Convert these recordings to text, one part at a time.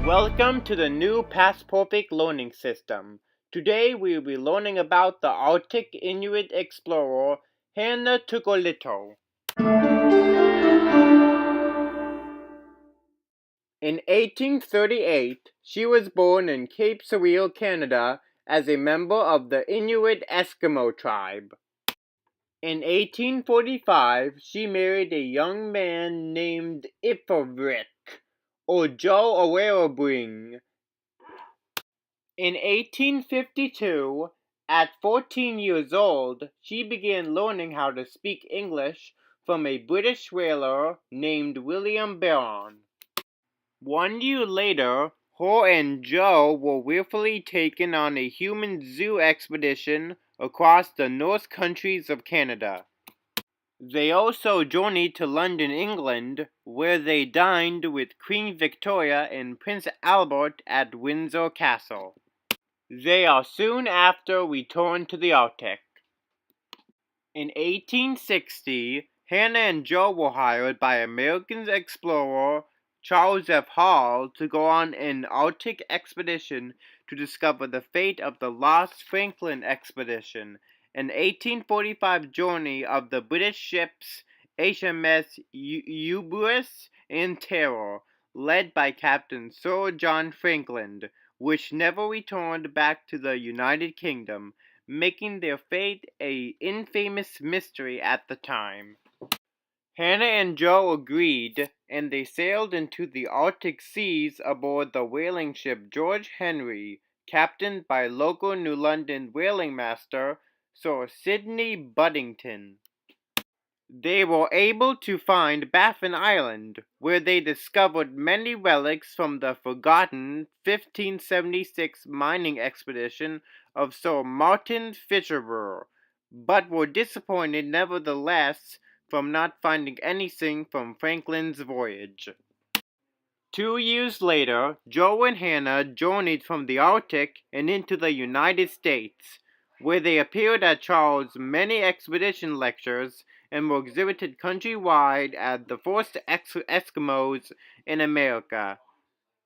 Welcome to the new Past Perfect learning system. Today we will be learning about the Arctic Inuit explorer Hannah Tookoolito. In 1838, she was born in Cape Surrey, Canada, as a member of the Inuit Eskimo tribe. In 1845, she married a young man named Ifarik, or Joe Awerabring. In 1852, at 14 years old, she began learning how to speak English from a British whaler named William Barron. 1 year later, her and Joe were willfully taken on a human zoo expedition across the North Countries of Canada. They also journeyed to London, England, where they dined with Queen Victoria and Prince Albert at Windsor Castle. They are soon after returned to the Arctic. In 1860, Hannah and Joe were hired by American explorer Charles F. Hall to go on an Arctic expedition to discover the fate of the lost Franklin expedition, an 1845 journey of the British ships HMS Erebus and Terror, led by Captain Sir John Franklin, which never returned back to the United Kingdom, making their fate an infamous mystery at the time. Hannah and Joe agreed, and they sailed into the Arctic seas aboard the whaling ship George Henry, captained by local New London whaling master Sir Sidney Buddington. They were able to find Baffin Island, where they discovered many relics from the forgotten 1576 mining expedition of Sir Martin Fisherburn, but were disappointed nevertheless from not finding anything from Franklin's voyage. 2 years later, Joe and Hannah journeyed from the Arctic and into the United States, where they appeared at Charles' many expedition lectures and were exhibited countrywide as the first Eskimos in America.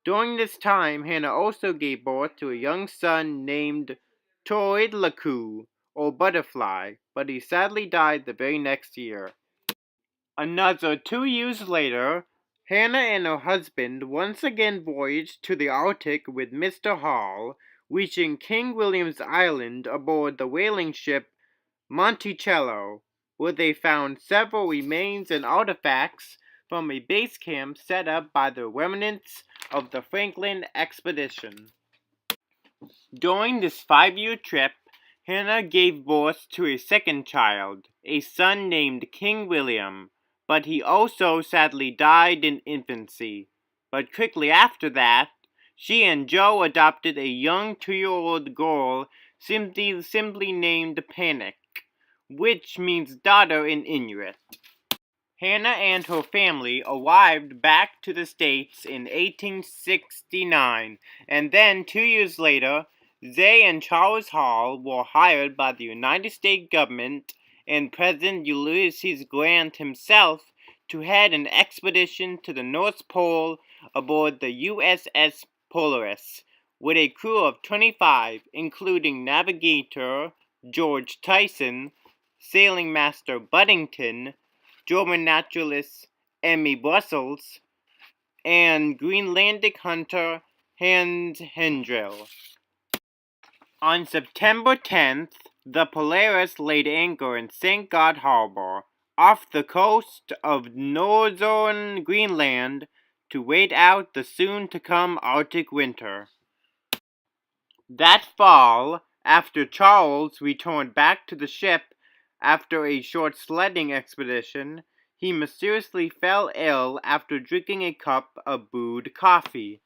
During this time, Hannah also gave birth to a young son named Tookoolito, or Butterfly, but he sadly died the very next year. Another 2 years later, Hannah and her husband once again voyaged to the Arctic with Mr. Hall, reaching King William's Island aboard the whaling ship Monticello, where they found several remains and artifacts from a base camp set up by the remnants of the Franklin expedition. During this 5-year trip, Hannah gave birth to a second child, a son named King William, but he also sadly died in infancy. But quickly after that, she and Joe adopted a young 2-year-old girl simply named Panic, which means daughter in Inuit. Hannah and her family arrived back to the States in 1869, and then 2 years later, they and Charles Hall were hired by the United States government and President Ulysses Grant himself to head an expedition to the North Pole aboard the USS Polaris, with a crew of 25, including navigator George Tyson, sailing master Buddington, German naturalist Emmy Brussels, and Greenlandic hunter Hans Hendrell. On September 10th, the Polaris laid anchor in St. God Harbor, off the coast of northern Greenland, to wait out the soon-to-come Arctic winter. That fall, after Charles returned back to the ship after a short sledding expedition, he mysteriously fell ill after drinking a cup of brewed coffee.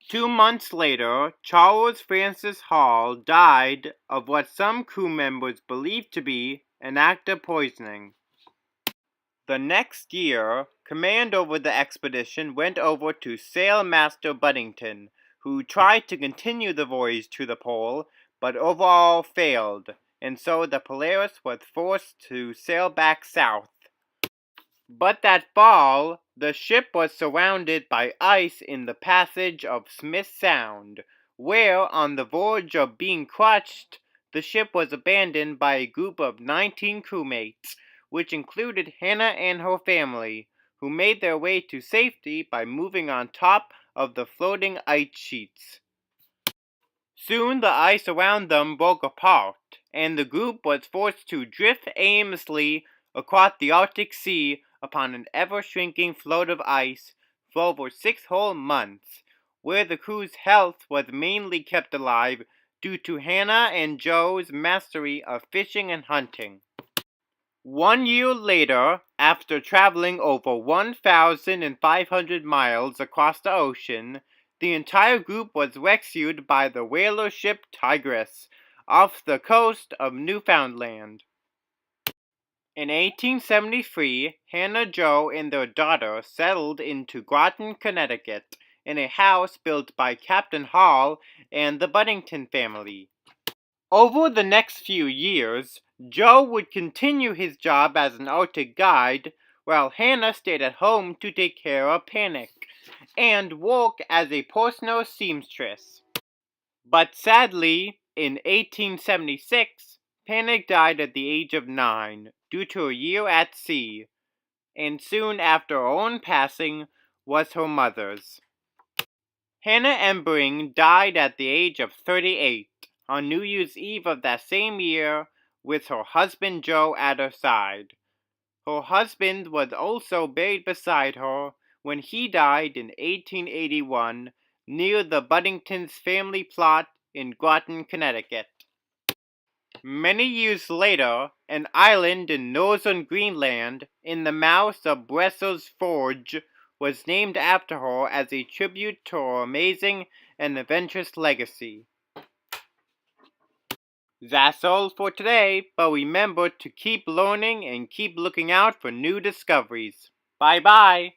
2 months later, Charles Francis Hall died of what some crew members believed to be an act of poisoning. The next year, command over the expedition went over to Sailmaster Buddington, who tried to continue the voyage to the pole, but overall failed, and so the Polaris was forced to sail back south. But that fall, The ship was surrounded by ice in the passage of Smith Sound, where, on the verge of being crushed, the ship was abandoned by a group of 19 crewmates, which included Hannah and her family, who made their way to safety by moving on top of the floating ice sheets. Soon the ice around them broke apart, and the group was forced to drift aimlessly across the Arctic Sea upon an ever-shrinking float of ice for over 6 whole months, where the crew's health was mainly kept alive due to Hannah and Joe's mastery of fishing and hunting. 1 year later, after traveling over 1,500 miles across the ocean, the entire group was rescued by the whaler ship Tigress off the coast of Newfoundland. In 1873, Hannah, Joe, and their daughter settled into Groton, Connecticut, in a house built by Captain Hall and the Buddington family. Over the next few years, Joe would continue his job as an Arctic guide, while Hannah stayed at home to take care of Panic and work as a personal seamstress. But sadly, in 1876, Panic died at the age of 9 due to a year at sea, and soon after her own passing was her mother's. Hannah Embering died at the age of 38 on New Year's Eve of that same year, with her husband Joe at her side. Her husband was also buried beside her when he died in 1881 near the Buddington's family plot in Groton, Connecticut. Many years later, an island in northern Greenland, in the mouth of Bressel's Forge, was named after her as a tribute to her amazing and adventurous legacy. That's all for today, but remember to keep learning and keep looking out for new discoveries. Bye bye!